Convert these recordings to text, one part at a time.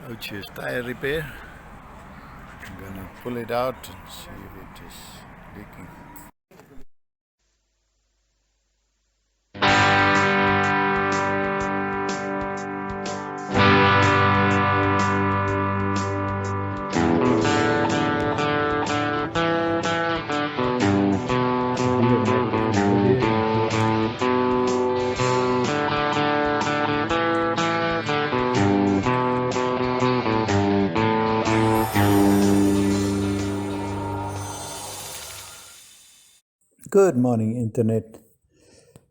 Outjo's tire repair. I'm going to pull it out and see if it is leaking. Good morning, Internet.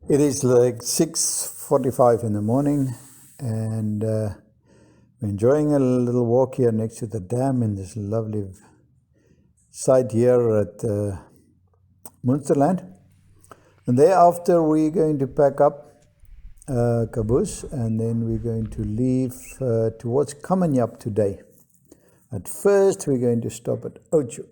It is like 6:45 in the morning, and we're enjoying a little walk here next to the dam in this lovely site here at Munsterland. And thereafter, we're going to pack up Kaboes, and then we're going to leave towards Kamanjab today. At first, we're going to stop at Outjo.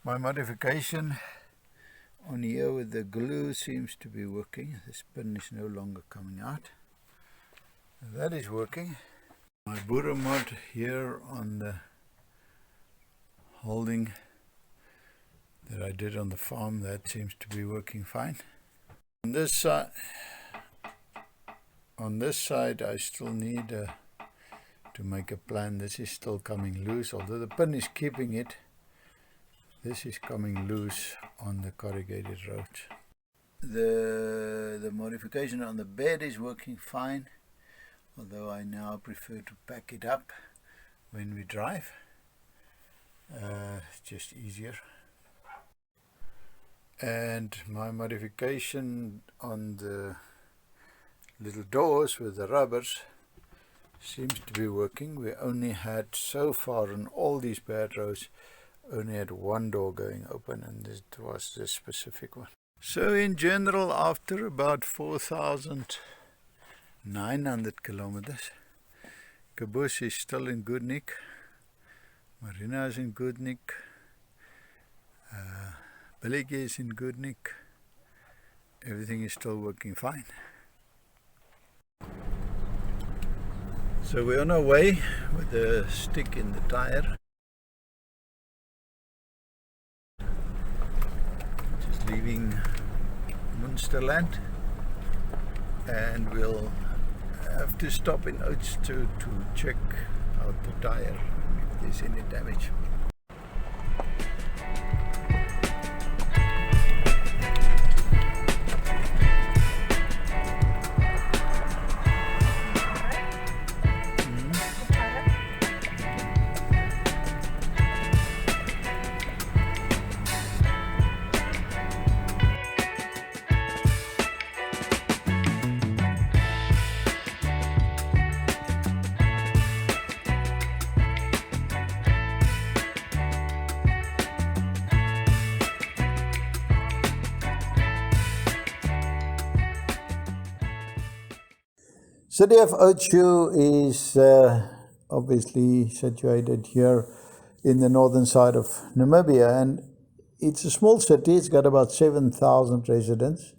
My modification on here with the glue seems to be working. The spin is no longer coming out. That is working. My Boere mod here on the holding that I did on the farm, that seems to be working fine. On this side I still need to make a plan. This is still coming loose, although the pin is keeping it. This is coming loose on the corrugated road. The modification on the bed is working fine, although I now prefer to pack it up when we drive. It's just easier. And my modification on the little doors with the rubbers seems to be working. We only had so far on all these bad roads only had one door going open, and it was this specific one. So in general, after about 4,900 kilometers, Kaboes is still in good nick, Marina is in good nick, Billige is in good nick, everything is still working fine. So we're on our way with the stick in the tire. Leaving Munsterland, and we'll have to stop in Outjo to check out the tire if there's any damage. City of Outjo is obviously situated here in the northern side of Namibia, and it's a small city. It's got about 7,000 residents,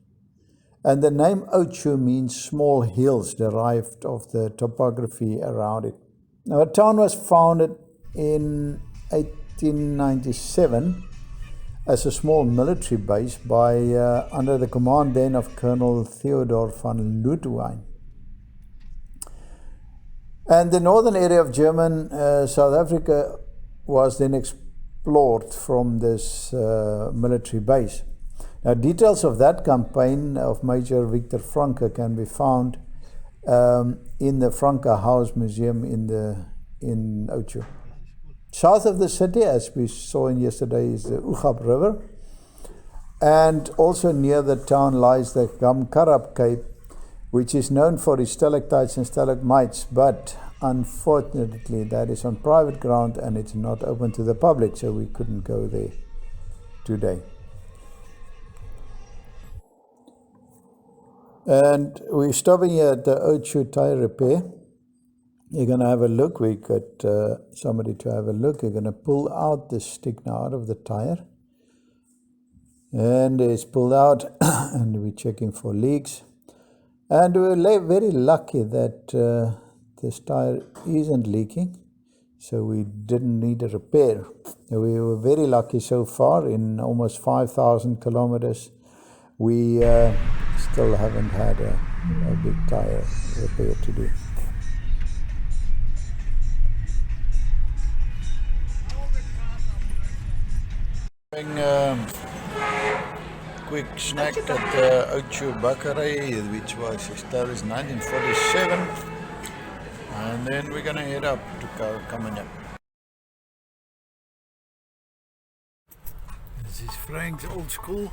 and the name Outjo means small hills, derived of the topography around it. Now, the town was founded in 1897 as a small military base by under the command then of Colonel Theodore van Leeuwenhoek. And the northern area of German South Africa was then explored from this military base. Now, details of that campaign of Major Victor Franke can be found in the Franke House Museum in Outjo. South of the city, as we saw in yesterday, is the Oujo River, and also near the town lies the Gamkarab Cape, which is known for its stalactites and stalagmites, but unfortunately that is on private ground and it's not open to the public, so we couldn't go there today. And we're stopping here at the Outjo tire repair, you're going to have a look. We got somebody to have a look. You're going to pull out this stick now out of the tire. And it's pulled out and we're checking for leaks. And we're very lucky that this tire isn't leaking. So we didn't need a repair. We were very lucky so far. In almost 5,000 kilometers, we still haven't had a big tire repair to do. Quick snack at the Outjo bakery, which was established in 1947. And then we're going to head up to Kamanjab. This is Frank's old school.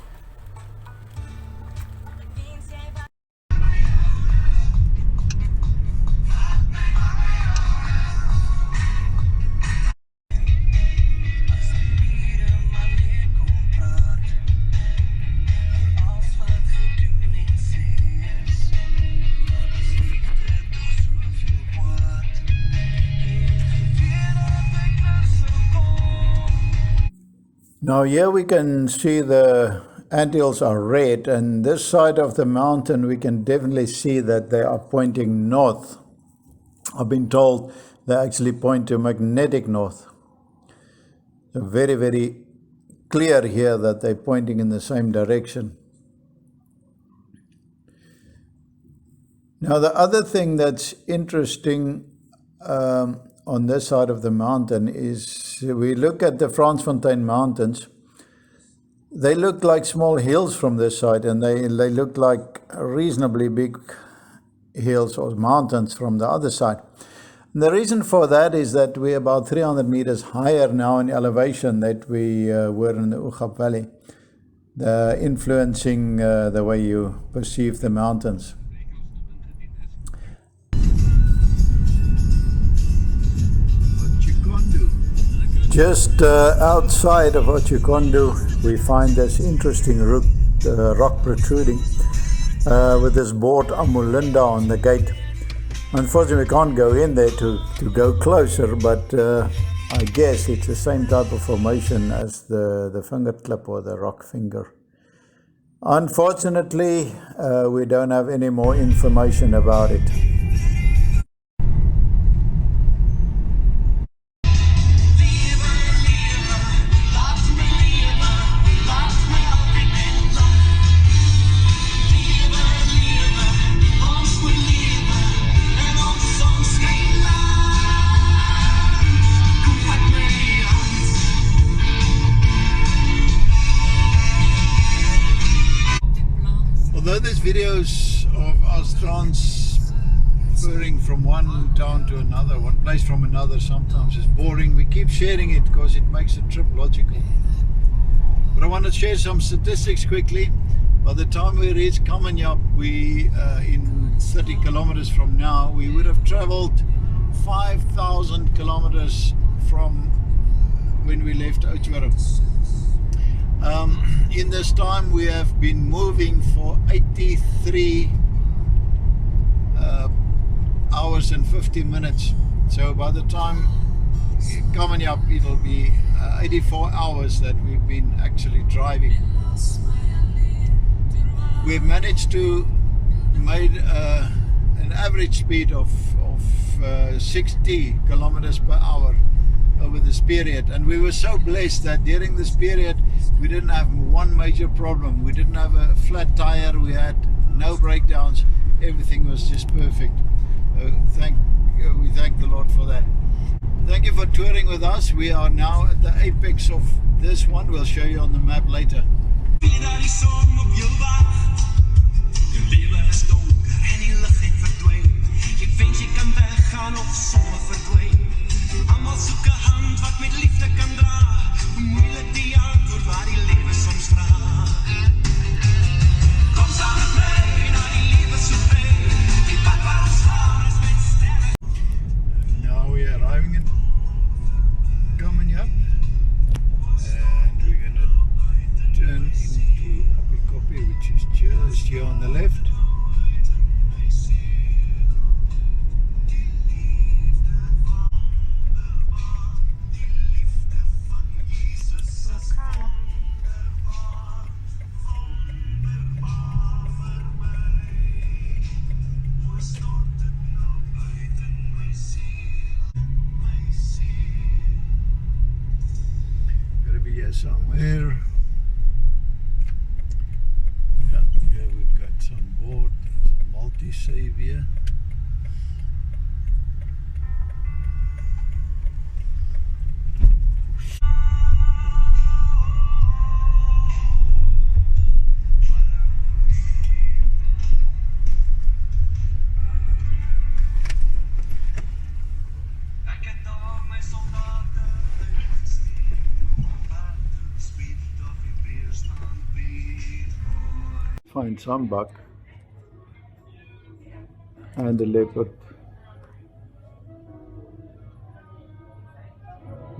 Now here we can see the anthills are red, and this side of the mountain we can definitely see that they are pointing north. I've been told they actually point to magnetic north. So very, very clear here that they're pointing in the same direction. Now the other thing that's interesting on this side of the mountain is we look at the Fransfontein Mountains. They look like small hills from this side, and they look like reasonably big hills or mountains from the other side. And the reason for that is that we're about 300 meters higher now in elevation than we were in the Oujo Valley, influencing the way you perceive the mountains. Just outside of Outjo, we find this interesting rock protruding with this board Amulinda on the gate. Unfortunately, we can't go in there to go closer, but I guess it's the same type of formation as the finger clip or the rock finger. Unfortunately, we don't have any more information about it. Although there's videos of us transferring from one town to another, one place from another, sometimes it's boring. We keep sharing it because it makes the trip logical. But I want to share some statistics quickly. By the time we reach Kamanjab, in 30 kilometers from now, we would have traveled 5,000 kilometers from when we left Outjo. In this time we have been moving for 83 hours and 50 minutes. So by the time coming up, it'll be 84 hours that we've been actually driving. We've managed to make an average speed of 60 kilometers per hour over this period, and we were so blessed that during this period we didn't have one major problem. We didn't have a flat tire, we had no breakdowns, everything was just perfect. We thank the Lord for that. Thank you for touring with us. We are now at the apex of this one. We'll show you on the map later. Almal soek 'n hand wat met liefde kan dra. Hoe moeilik die antwoord waar die lewe soms vra. Kom saam met my na die lewe so ver. Die pad waar ons gaan is met sterre. Now we are arriving in Kamanjab, and we're going to turn into Kopi, which is just here on the left. somewhere. Yeah, here we've got some board. There's a multi-save here. Find some buck and a leopard.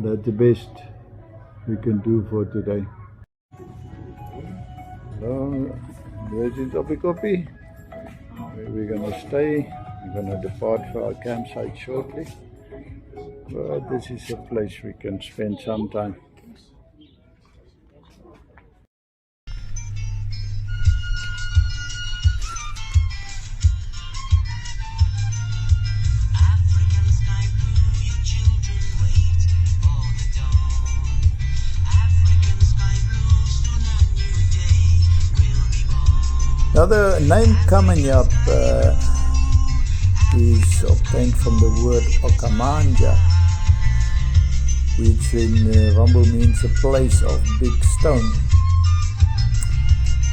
That's the best we can do for today. So, there's it, Copy. Where we're going to stay. We're going to depart for our campsite shortly. But this is a place we can spend some time. Now the name Kamanjab is obtained from the word Kamanjab, which in Wambo means a place of big stone.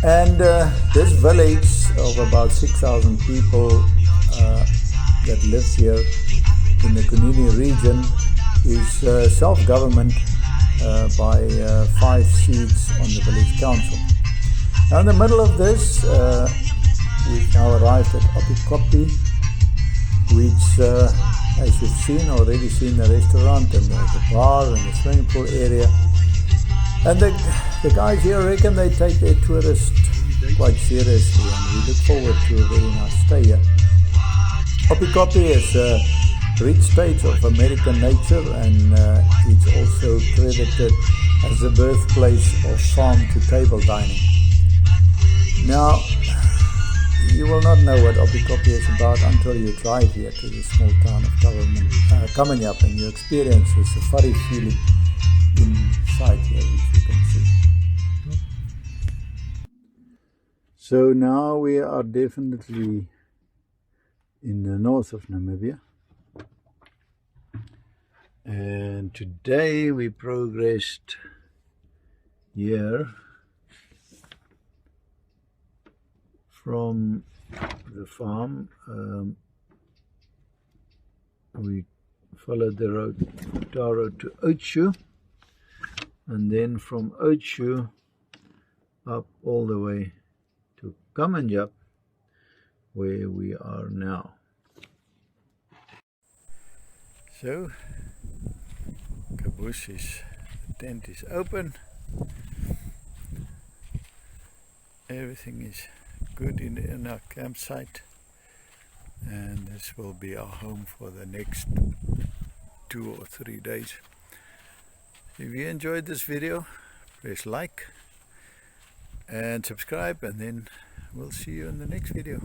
And this village of about 6,000 people that lives here in the Kunini region is self-government by 5 seats on the village council. Now in the middle of this, we've now arrived at Opikopi, which as you've already seen the restaurant and the bar and the swimming pool area. And the guys here reckon they take their tourists quite seriously, and we look forward to a very nice stay here. Opikopi is a rich state of American nature, and it's also credited as the birthplace of farm-to-table dining. Now, you will not know what Opikopi is about until you drive here to the small town of Kamanjab, and you experience the safari feeling inside here, which you can see. So now we are definitely in the north of Namibia, and today we progressed here from the farm. We followed the road, tar road to Outjo, and then from Outjo up all the way to Kamanjab, where we are now. So, Kaboes the tent is open. Everything is good in our campsite, and this will be our home for the next 2 or 3 days. If you enjoyed this video, press like and subscribe, and then we'll see you in the next video.